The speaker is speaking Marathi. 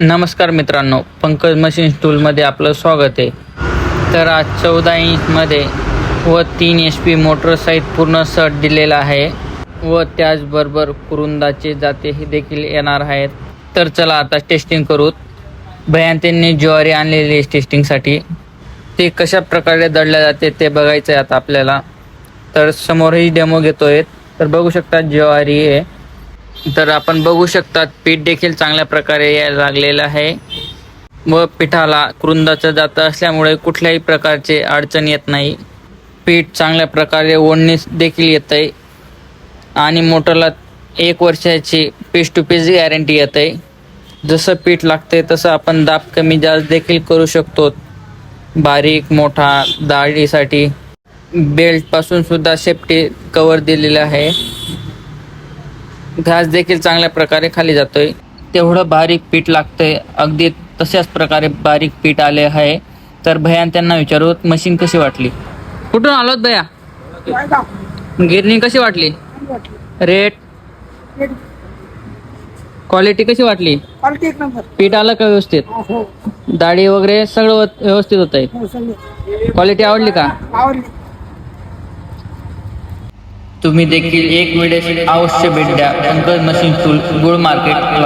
नमस्कार मित्रांनो, पंकज मशीन टूलमध्ये आपलं स्वागत आहे. तर आज 14 इंचमध्ये व 3 HP मोटर सहित पूर्ण सेट दिलेला आहे व त्याचबरोबर कुरुंदाचे जाते देखील येणार आहेत. तर चला आता टेस्टिंग करूत. भैयान त्यांनी ज्वारी आणलेली टेस्टिंगसाठी. ते कशा प्रकारे दळल्या जाते ते बघायचं आहे आता आपल्याला. तर समोरही डेमो घेतोय. तर बघू शकता ज्वारी आहे. तर आपण बघू शकता पीठ देखील चांगल्या प्रकारे यायला लागलेलं आहे व पिठाला कुरुंदाचं जातं असल्यामुळे कुठल्याही प्रकारचे अडचण येत नाही. पीठ चांगल्या प्रकारे ओढणीस देखील येत आहे आणि मोटरला 1 वर्षाची पीस टू पीस गॅरंटी येत आहे. जसं पीठ लागते तसं आपण दाब कमी जास्त देखील करू शकतो. बारीक मोठा दाढीसाठी बेल्टपासून सुद्धा सेफ्टी कवर दिलेलं आहे. घास देखील चांगल्या प्रकारे खाली जातोय. तेवढं बारीक पीठ लागतंय, अगदी तशाच प्रकारे बारीक पीठ आले आहे. तर भैया त्यांना विचारू मशीन कशी वाटली. कुठून आलोत भैया? गिरणी कशी वाटली? रेट क्वालिटी कशी वाटली? पीठ आलं का व्यवस्थित? दाढी वगैरे सगळं व्यवस्थित होत आहे? क्वालिटी आवडली का? तुम्ही देखील एक वेळेस अवश्य भेट द्या. पंकज मशीन टूल, गुळ मार्केट.